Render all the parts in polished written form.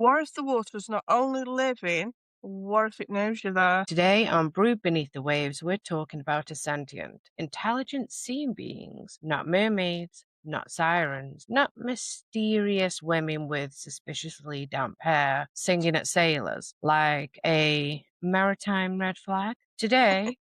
What if the water is not only living, what if it knows you're there? Today on Brew Beneath the Waves, we're talking about a sentient, intelligent sea beings, not mermaids, not sirens, not mysterious women with suspiciously damp hair singing at sailors like a maritime red flag. Today,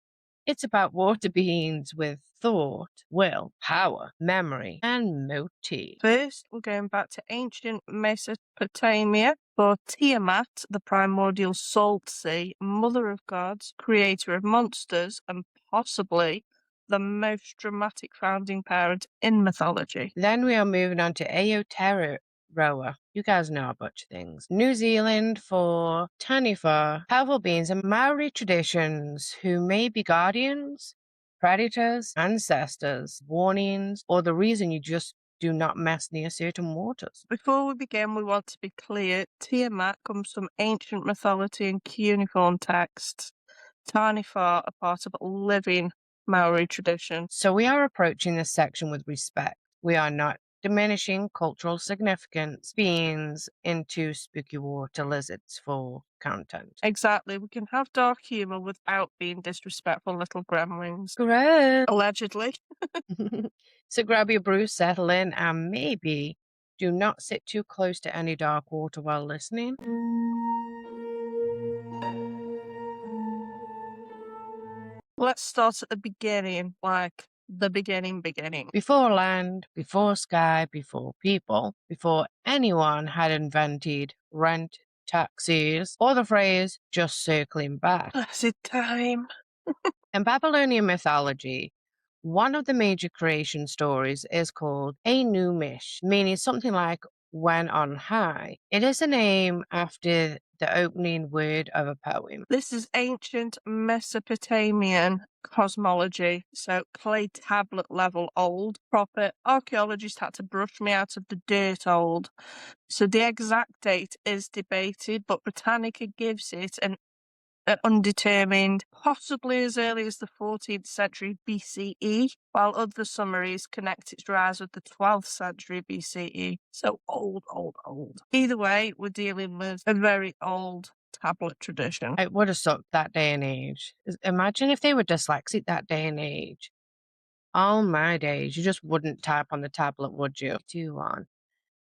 it's about water beings with thought, will, power, memory, and motif. First, we're going back to ancient Mesopotamia for Tiamat, the primordial salt sea, mother of gods, creator of monsters, and possibly the most dramatic founding parent in mythology. Then we are moving on to Aotearoa. You guys know a bunch of things. New Zealand for Taniwha, powerful beings and Maori traditions who may be guardians, predators, ancestors, warnings, or the reason you just do not mess near certain waters. Before we begin, we want to be clear. Tiamat comes from ancient mythology and cuneiform texts. Taniwha are part of a living Maori tradition. So we are approaching this section with respect. We are not diminishing cultural significance beings into spooky water lizards for content. Exactly. We can have dark humour without being disrespectful little gremlins. Correct. Allegedly. So grab your brew, settle in, and maybe do not sit too close to any dark water while listening. Let's start at the beginning, like the beginning. Before land, before sky, before people, before anyone had invented rent, taxis, or the phrase just circling back. Blessed time. In Babylonian mythology, one of the major creation stories is called Anumish, meaning something like when on high. It is a name after the opening word of a poem. This is ancient Mesopotamian cosmology, so clay tablet level old. Proper archaeologists had to brush me out of the dirt old. So the exact date is debated, but Britannica gives it an undetermined, possibly as early as the 14th century BCE, while other summaries connect its rise with the 12th century BCE. So old. Either way, we're dealing with a very old tablet tradition. It would have sucked that day and age. Imagine if they were dyslexic that day and age. All my days, you just wouldn't type on the tablet, would you? Too on.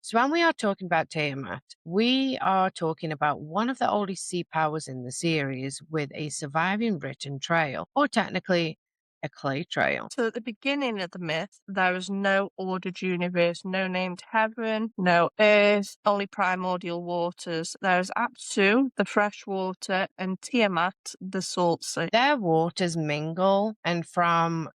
So when we are talking about Tiamat, we are talking about one of the oldest sea powers in the series with a surviving written trail, or technically a clay trail. So at the beginning of the myth, there is no ordered universe, no named heaven, no earth, only primordial waters. There is Apsu, the fresh water, and Tiamat, the salt sea. Their waters mingle, and from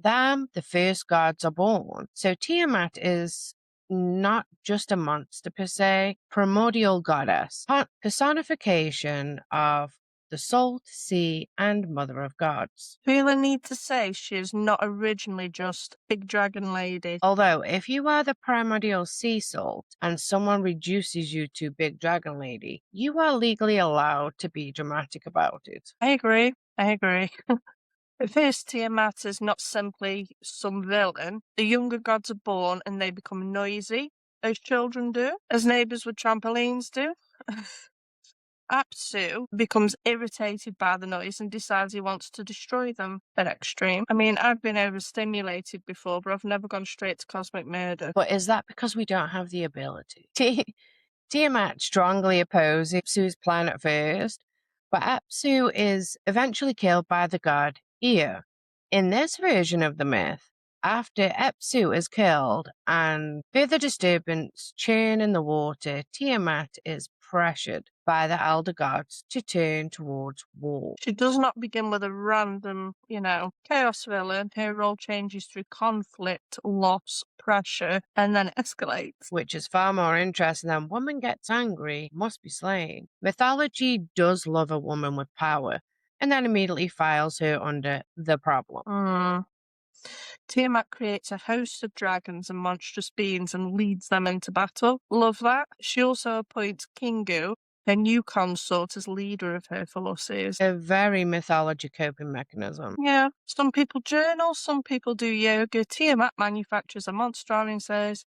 them the first gods are born. So Tiamat is not just a monster per se, primordial goddess, personification of the salt, sea, and mother of gods. Feel a need to say she is not originally just big dragon lady. Although, if you are the primordial sea salt and someone reduces you to big dragon lady, you are legally allowed to be dramatic about it. I agree. At first, Tiamat is not simply some villain. The younger gods are born and they become noisy, as children do, as neighbours with trampolines do. Apsu becomes irritated by the noise and decides he wants to destroy them at extreme. I mean, I've been overstimulated before, but I've never gone straight to cosmic murder. But is that because we don't have the ability? Tiamat strongly opposes Apsu's plan at first, but Apsu is eventually killed by the god Ea. In this version of the myth, after Apsu is killed and further disturbance churn in the water, Tiamat is pressured by the elder gods to turn towards war. She does not begin with a random, chaos villain. Her role changes through conflict, loss, pressure, and then escalates. Which is far more interesting than woman gets angry, must be slain. Mythology does love a woman with power, and then immediately files her under the problem. Tiamat creates a host of dragons and monstrous beings and leads them into battle. Love that. She also appoints Kingu, her new consort, as leader of her forces. A very mythology coping mechanism. Yeah, some people journal, some people do yoga. Tiamat manufactures a monster and says,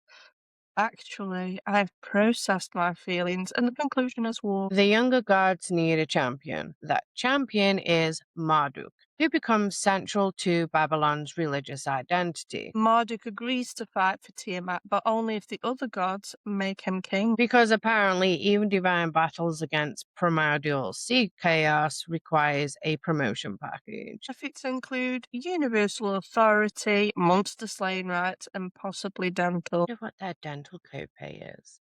Actually, I've processed my feelings, and the conclusion is war. The younger gods need a champion. That champion is Marduk, who becomes central to Babylon's religious identity. Marduk agrees to fight for Tiamat, but only if the other gods make him king. Because apparently even divine battles against primordial sea chaos requires a promotion package. Benefits include universal authority, monster slaying rights, and possibly dental. I wonder what their dental copay is.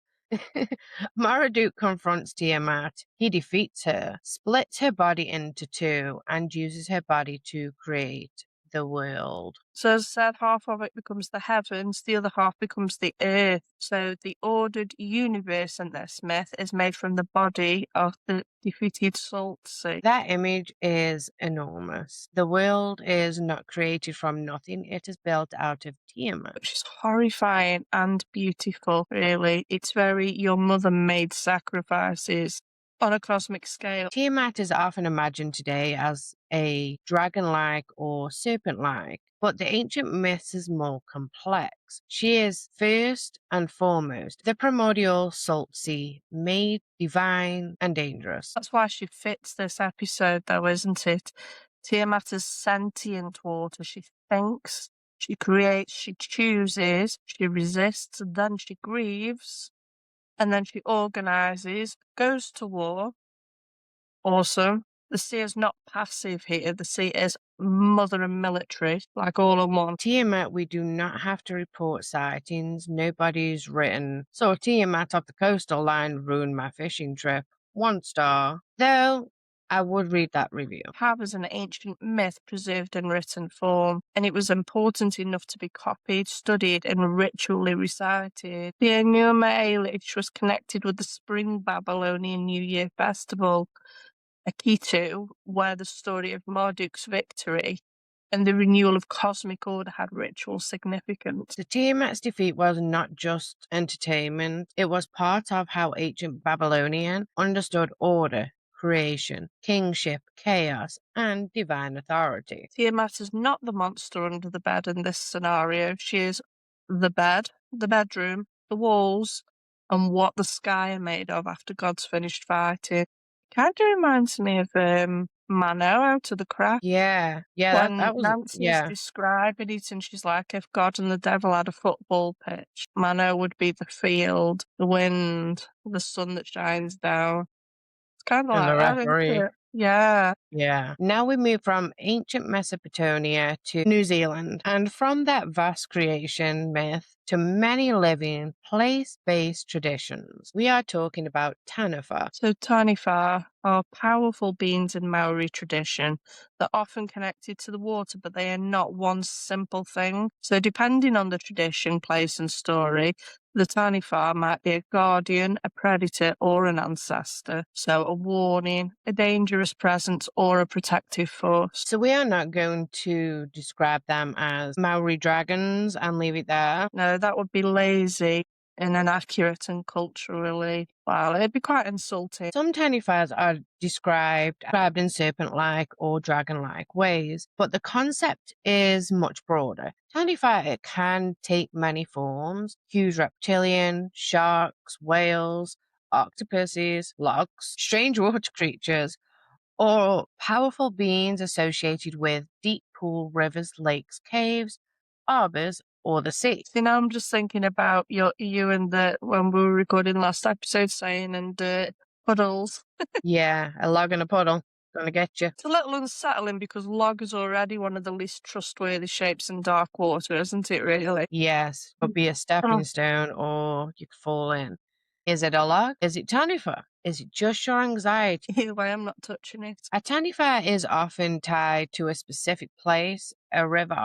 Marduk confronts Tiamat. He defeats her, splits her body into two, and uses her body to create the world. So as I said, half of it becomes the heavens, the other half becomes the earth. So the ordered universe in this myth is made from the body of the defeated salt sea. That image is enormous. The world is not created from nothing, it is built out of Tiamat. Which is horrifying and beautiful, really. It's very your mother made sacrifices on a cosmic scale. Tiamat is often imagined today as a dragon-like or serpent-like, but the ancient myth is more complex. She is first and foremost the primordial salt sea, made divine and dangerous. That's why she fits this episode, though, isn't it? Tiamat is sentient water. She thinks, she creates, she chooses, she resists, then she grieves, and then she organizes, goes to war. Awesome. The sea is not passive here. The sea is mother and military, like all in one. Tiamat, we do not have to report sightings. Nobody's written, "So Tiamat off the coastal line ruined my fishing trip." 1 star. Though I would read that review. Have as an ancient myth preserved in written form, and it was important enough to be copied, studied, and ritually recited. The Enuma Elish was connected with the spring Babylonian New Year festival, Akitu, where the story of Marduk's victory and the renewal of cosmic order had ritual significance. The Tiamat's defeat was not just entertainment, it was part of how ancient Babylonian understood order, creation, kingship, chaos, and divine authority. Tiamat is not the monster under the bed in this scenario. She is the bed, the bedroom, the walls, and what the sky are made of after God's finished fighting. Kind of reminds me of Mano out of the craft. Yeah, When that was, Nancy is describing it and she's like, if God and the devil had a football pitch, Mano would be the field, the wind, the sun that shines down. It's kind of and the like that, referee. isn't it? Yeah. Yeah. Now we move from ancient Mesopotamia to New Zealand, and from that vast creation myth to many living place-based traditions. We are talking about Taniwha. So Taniwha are powerful beings in Maori tradition that are often connected to the water, but they are not one simple thing. So depending on the tradition, place and story, the Taniwha might be a guardian, a predator, or an ancestor. So a warning, a dangerous presence, or a protective force. So we are not going to describe them as Maori dragons and leave it there. No, that would be lazy and inaccurate and culturally, well, it'd be quite insulting. Some Taniwhas are described in serpent-like or dragon-like ways, but the concept is much broader. Taniwha can take many forms: huge reptilian, sharks, whales, octopuses, logs, strange water creatures, or powerful beings associated with deep pool, rivers, lakes, caves, arbors, or the sea. See, now I'm just thinking about you and when we were recording last episode saying and puddles. Yeah, a log and a puddle. Gonna get you. It's a little unsettling because log is already one of the least trustworthy shapes in dark water, isn't it, really? Yes, could be a stepping stone or you could fall in. Is it a log? Is it Taniwha? Is it just your anxiety? Either way, I'm not touching it. A Taniwha is often tied to a specific place, a river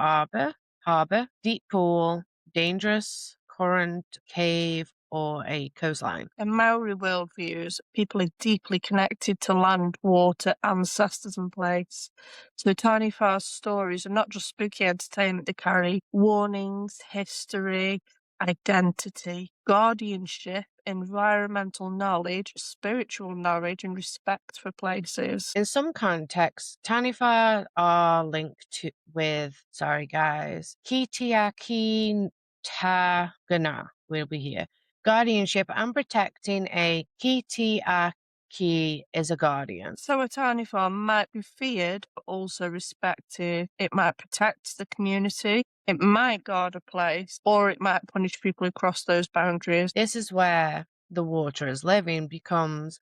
harbor, deep pool, dangerous current, cave, or a coastline. In Maori worldviews, people are deeply connected to land, water, ancestors, and place. So Taniwha's stories are not just spooky entertainment, they carry warnings, history, identity, guardianship, environmental knowledge, spiritual knowledge, and respect for places. In some contexts, Taniwha are linked with, sorry guys, Kitiaki Tagana will be here, guardianship and protecting a Kitiaki is a guardian. So a Taniwha might be feared, but also respected. It might protect the community, it might guard a place, or it might punish people who cross those boundaries. This is where the water is living becomes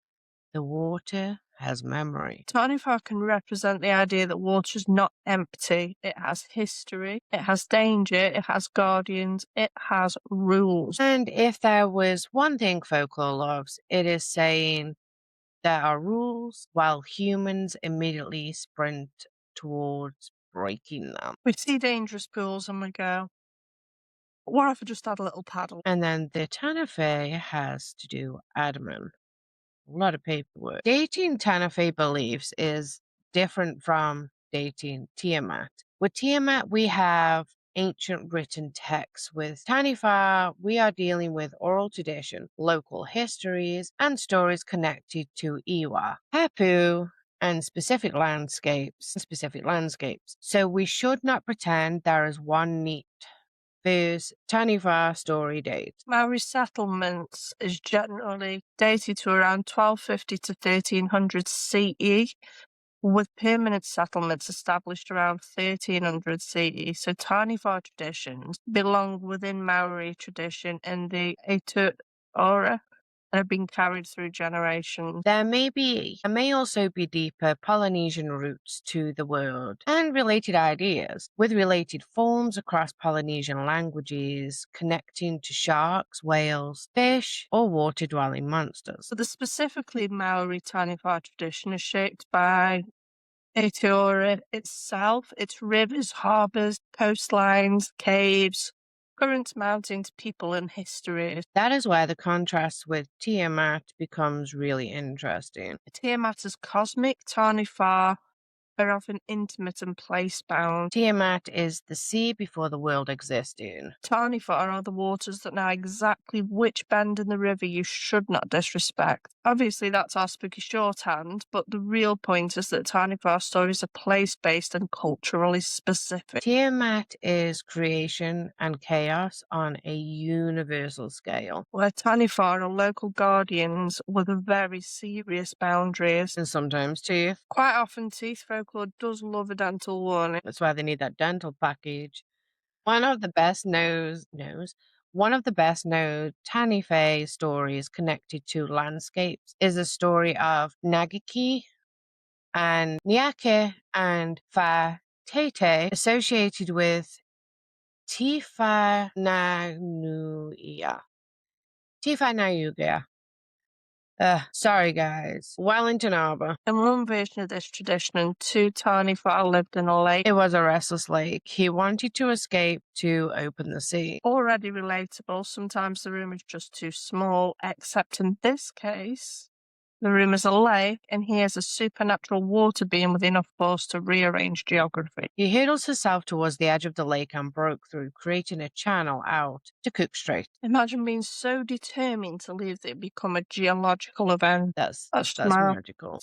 the water has memory. Taniwha can represent the idea that water is not empty. It has history, it has danger, it has guardians, it has rules. And if there was one thing folklore loves, it is saying there are rules while humans immediately sprint towards breaking them. We see dangerous pools and we go, what if I just had a little paddle? And then the Taniwha has to do admin. A lot of paperwork. Dating Taniwha beliefs is different from dating Tiamat. With Tiamat, we have ancient written texts. With Taniwha, we are dealing with oral tradition, local histories, and stories connected to Iwa, Hapu, and specific landscapes. So we should not pretend there is one neat first Taniwha story date. Maori settlements is generally dated to around 1250 to 1300 CE, with permanent settlements established around 1300 CE. So Taniwha traditions belong within Maori tradition in the Aotearoa and have been carried through generations. There may also be deeper Polynesian roots to the word and related ideas, with related forms across Polynesian languages connecting to sharks, whales, fish, or water-dwelling monsters. So the specifically Maori Taniwha tradition is shaped by Aotearoa itself, its rivers, harbours, coastlines, caves, currents, mountains, people, and history. That is where the contrast with Tiamat becomes really interesting. Tiamat is cosmic, Taniwha are often intimate and place-bound. Tiamat is the sea before the world existed. Taniwha are the waters that know exactly which bend in the river you should not disrespect. Obviously, that's our spooky shorthand, but the real point is that Taniwha stories are place-based and culturally specific. Tiamat is creation and chaos on a universal scale. Where Taniwha are local guardians with very serious boundaries. And sometimes teeth. Quite often, teeth folklore does love a dental warning. That's why they need that dental package. One of the best known Taniwha stories connected to landscapes is the story of Nagiki and Niake and Fa Tete associated with Tifanauia. Sorry guys. Wellington Harbour. In one version of this tradition, two Taniwha lived in a lake. It was a restless lake. He wanted to escape to open the sea. Already relatable. Sometimes the room is just too small, except in this case, the room is a lake and he has a supernatural water being with enough force to rearrange geography. He hurls himself towards the edge of the lake and broke through, creating a channel out to Cook Strait. Imagine being so determined to leave that it become a geological event. That's mad. magical.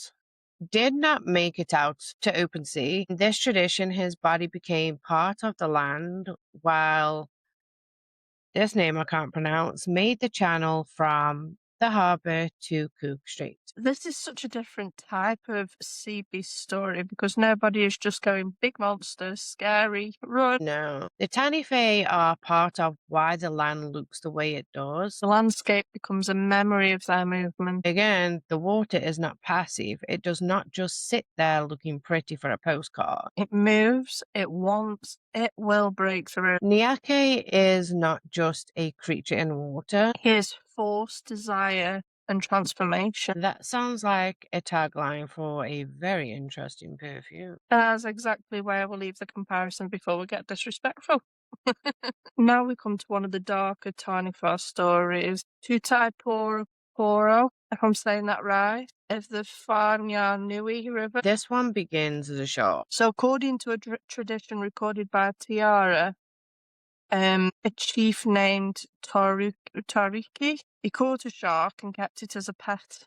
Did not make it out to open sea. In this tradition, his body became part of the land, while this name I can't pronounce made the channel from the harbour to Cook Strait. This is such a different type of sea beast story because nobody is just going big monsters, scary, run. No. The Taniwha are part of why the land looks the way it does. The landscape becomes a memory of their movement. Again, the water is not passive. It does not just sit there looking pretty for a postcard. It moves, it wants, it will break through. Niake is not just a creature in water. He is force, desire, and transformation. That sounds like a tagline for a very interesting perfume. That's exactly where we'll leave the comparison before we get disrespectful. Now we come to one of the darker Taniwha stories. Tutai Poro, if I'm saying that right, of the Whanganui River. This one begins as a shock. So according to a tradition recorded by Tiara, a chief named Tariki, he caught a shark and kept it as a pet.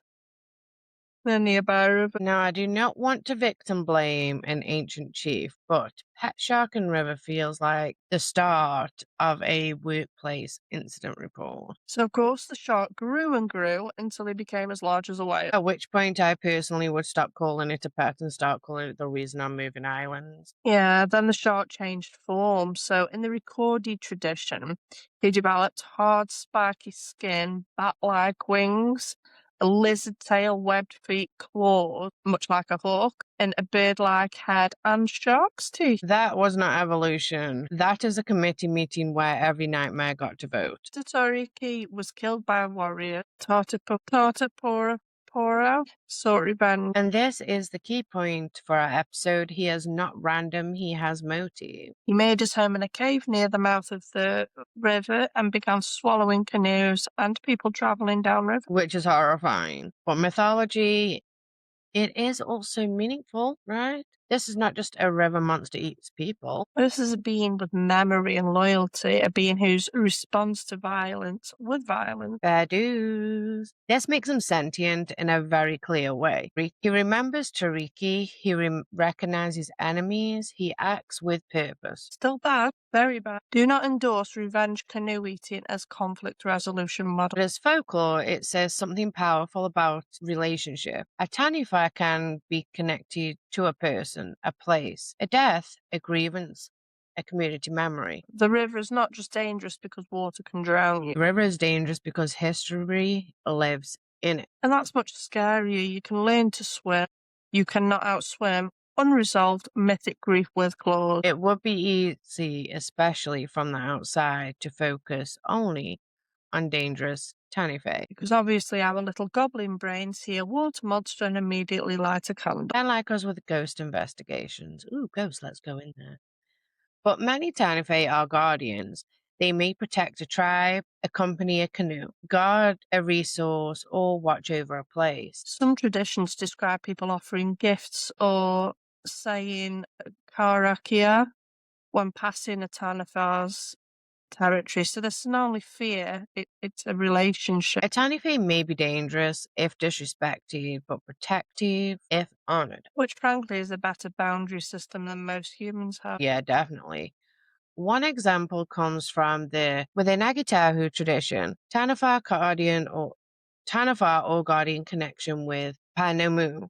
the nearby river. Now, I do not want to victim blame an ancient chief, but Pet Shark and River feels like the start of a workplace incident report. So, of course, the shark grew and grew until he became as large as a whale. At which point, I personally would stop calling it a pet and start calling it the reason I'm moving islands. Yeah, then the shark changed form. So, in the recorded tradition, he developed hard, spiky skin, bat-like wings, a lizard tail, webbed feet, claws, much like a hawk, and a bird-like head and shark's teeth. That was not evolution. That is a committee meeting where every nightmare got to vote. Tatariki was killed by a warrior. Poro sought revenge. And this is the key point for our episode. He is not random, he has motive. He made his home in a cave near the mouth of the river and began swallowing canoes and people traveling downriver. Which is horrifying. But mythology, it is also meaningful, right? This is not just a river monster eats people. This is a being with memory and loyalty, a being who responds to violence with violence. Fair dues. This makes him sentient in a very clear way. He remembers Tariki, he recognizes enemies, he acts with purpose. Still bad, very bad. Do not endorse revenge canoe eating as conflict resolution model. But as folklore, it says something powerful about relationship. A Taniwha can be connected to a person, a place, a death, a grievance, a community memory. The river is not just dangerous because water can drown you. The river is dangerous because history lives in it. And that's much scarier. You can learn to swim. You cannot outswim unresolved mythic grief with claws. It would be easy, especially from the outside, to focus only on dangerous Taniwha. Because obviously our little goblin brains see a water monster and immediately light a candle. And like us with ghost investigations. Ooh, ghosts, let's go in there. But many Taniwha are guardians. They may protect a tribe, accompany a canoe, guard a resource, or watch over a place. Some traditions describe people offering gifts or saying karakia when passing a Taniwha's territory. So this not only fear, it's a relationship. A Taniwha may be dangerous if disrespected, but protective if honored. Which frankly is a better boundary system than most humans have. Yeah, definitely. One example comes from the within Agitahu tradition, Taniwha or guardian connection with Panamu,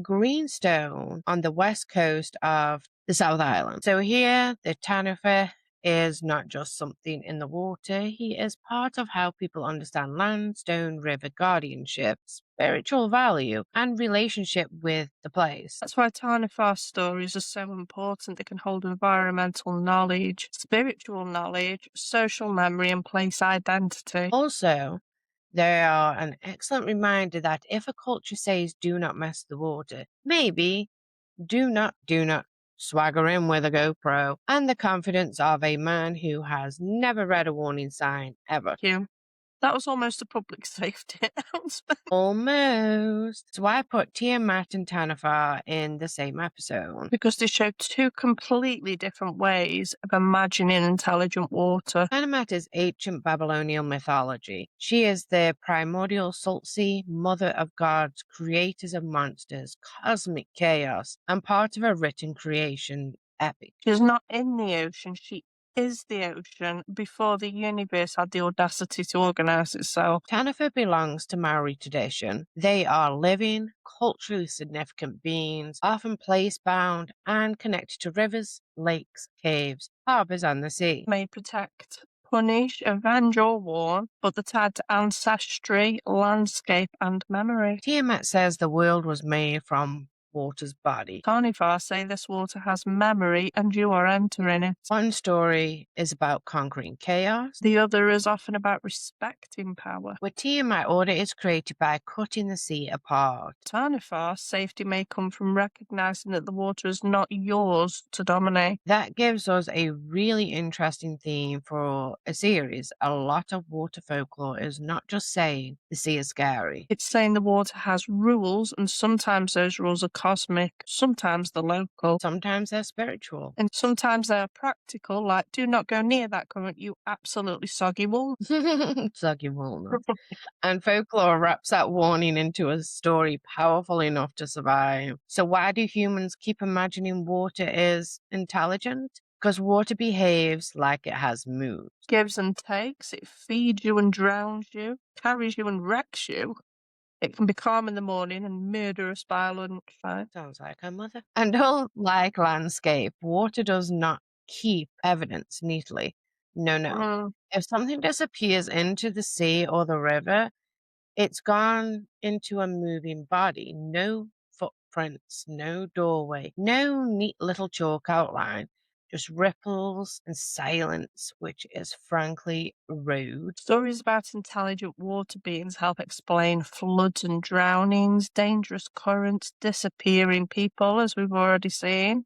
greenstone on the west coast of the South Island. So here, the Taniwha is not just something in the water. He is part of how people understand land, stone, river guardianship, spiritual value, and relationship with the place. That's why Taniwha stories are so important. They can hold environmental knowledge, spiritual knowledge, social memory, and place identity. Also, they are an excellent reminder that if a culture says do not mess the water, maybe do not swagger in with a GoPro and the confidence of a man who has never read a warning sign ever. Thank you. That was almost a public safety announcement. Almost. So I put Tiamat and Taniwha in the same episode. Because they show two completely different ways of imagining intelligent water. Tiamat is ancient Babylonian mythology. She is the primordial salt sea, mother of gods, creators of monsters, cosmic chaos, and part of a written creation epic. She's not in the ocean, she is the ocean before the universe had the audacity to organize itself. Taniwha belongs to Maori tradition. They are living, culturally significant beings, often place-bound and connected to rivers, lakes, caves, harbors, and the sea. May protect, punish, avenge, or warn, but they're tied to ancestry, landscape, and memory. Tiamat says the world was made from water's body. Taniwha say this water has memory and you are entering it. One story is about conquering chaos. The other is often about respecting power. With Tiamat, order is created by cutting the sea apart. Taniwha, safety may come from recognizing that the water is not yours to dominate. That gives us a really interesting theme for a series. A lot of water folklore is not just saying the sea is scary. It's saying the water has rules, and sometimes those rules are cosmic, sometimes the local. Sometimes they're spiritual. And sometimes they're practical, like do not go near that current, you absolutely soggy wool. Soggy walnut. And folklore wraps that warning into a story powerful enough to survive. So why do humans keep imagining water is intelligent? Because water behaves like it has moods. Gives and takes, it feeds you and drowns you, carries you and wrecks you. It can be calm in the morning and murderous by lunchtime. Sounds like her mother. And unlike landscape, water does not keep evidence neatly. No, no. Mm. If something disappears into the sea or the river, it's gone into a moving body. No footprints, no doorway, no neat little chalk outline, just ripples and silence, which is frankly rude. Stories about intelligent water beings help explain floods and drownings, dangerous currents, disappearing people, as we've already seen,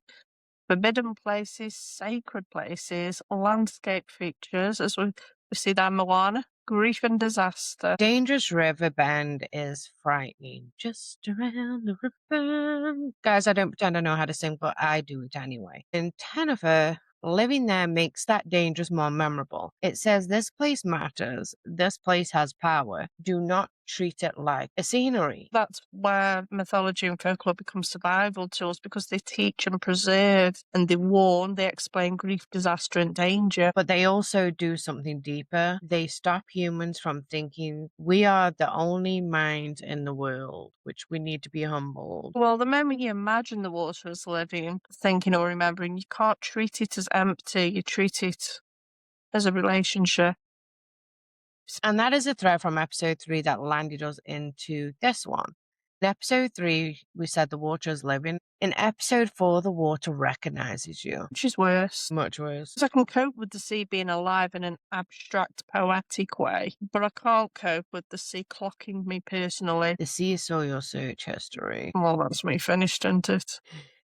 forbidden places, sacred places, landscape features, as we see that in Moana, grief and disaster. Dangerous River Bend is frightening. Just around the river. Guys, I don't pretend I know how to sing, but I do it anyway. In Taniwha, living there makes that dangerous more memorable. It says this place matters. This place has power. Do not treat it like a scenery. That's where mythology and folklore become survival tools, because they teach and preserve and they warn, they explain grief, disaster, and danger. But they also do something deeper. They stop humans from thinking we are the only minds in the world, which we need to be humbled. Well, the moment you imagine the water as living, thinking, or remembering, you can't treat it as empty, you treat it as a relationship. And that is a thread from episode 3 that landed us into this one. In episode 3, we said the water is living. In episode 4, the water recognizes you. Which is worse. Much worse. Because I can cope with the sea being alive in an abstract, poetic way, but I can't cope with the sea clocking me personally. The sea saw your search history. Well, that's me finished, isn't it?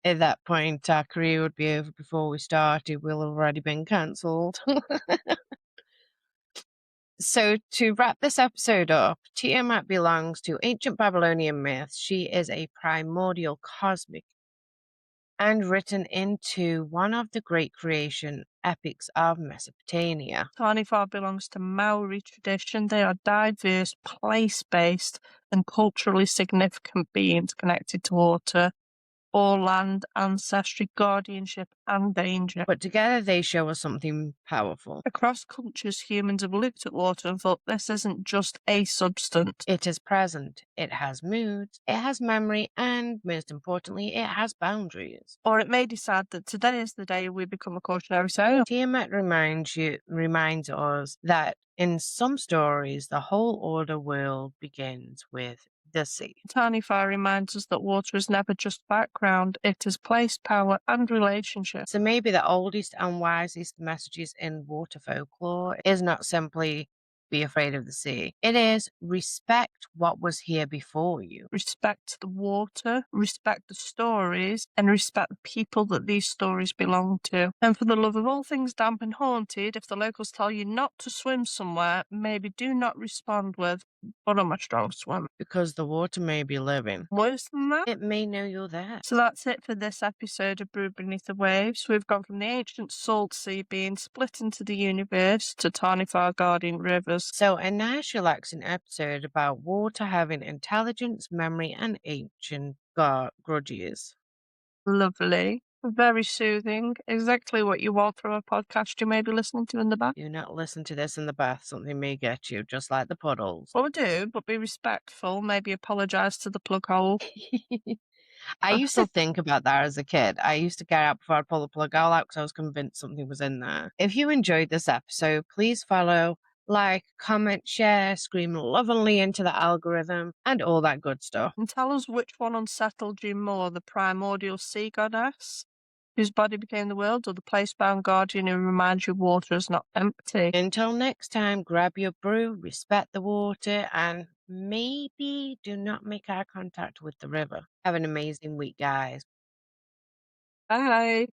At that point, our career would be over before we started. We'll have already been cancelled. So to wrap this episode up, Tiamat belongs to ancient Babylonian myths. She is a primordial cosmic and written into one of the great creation epics of Mesopotamia. Taniwha belongs to Maori tradition. They are diverse, place-based, and culturally significant beings connected to water, or land, ancestry, guardianship, and danger. But together they show us something powerful. Across cultures, humans have looked at water and thought this isn't just a substance. It is present, it has moods, it has memory, and most importantly, it has boundaries. Or it may decide that today is the day we become a cautionary tale. Tiamat reminds us that in some stories, the whole order world begins with the sea. Taniwha reminds us that water is never just background, it is place, power, and relationship. So maybe the oldest and wisest messages in water folklore is not simply be afraid of the sea. It is respect what was here before you. Respect the water, respect the stories, and respect the people that these stories belong to. And for the love of all things damp and haunted, if the locals tell you not to swim somewhere, maybe do not respond with, but I'm a strong swimmer. Because the water may be living. Worse than that, It may know you're there. So that's it for this episode of Brew Beneath the Waves. We've gone from the ancient salt sea being split into the universe to Taniwha guarding rivers. So a nice relaxing episode about water having intelligence, memory, and ancient grudges. Lovely. Very soothing. Exactly what you want from a podcast you may be listening to in the bath. Do not listen to this in the bath. Something may get you, just like the puddles. Well, do, but be respectful. Maybe apologise to the plug hole. I used to think about that as a kid. I used to get out before I'd pull the plug out because I was convinced something was in there. If you enjoyed this episode, please follow, like, comment, share, scream lovingly into the algorithm, and all that good stuff. And tell us which one unsettled you more, the primordial sea goddess, whose body became the world, or the place-bound guardian who reminds you water is not empty. Until next time, grab your brew, respect the water, and maybe do not make eye contact with the river. Have an amazing week, guys. Bye.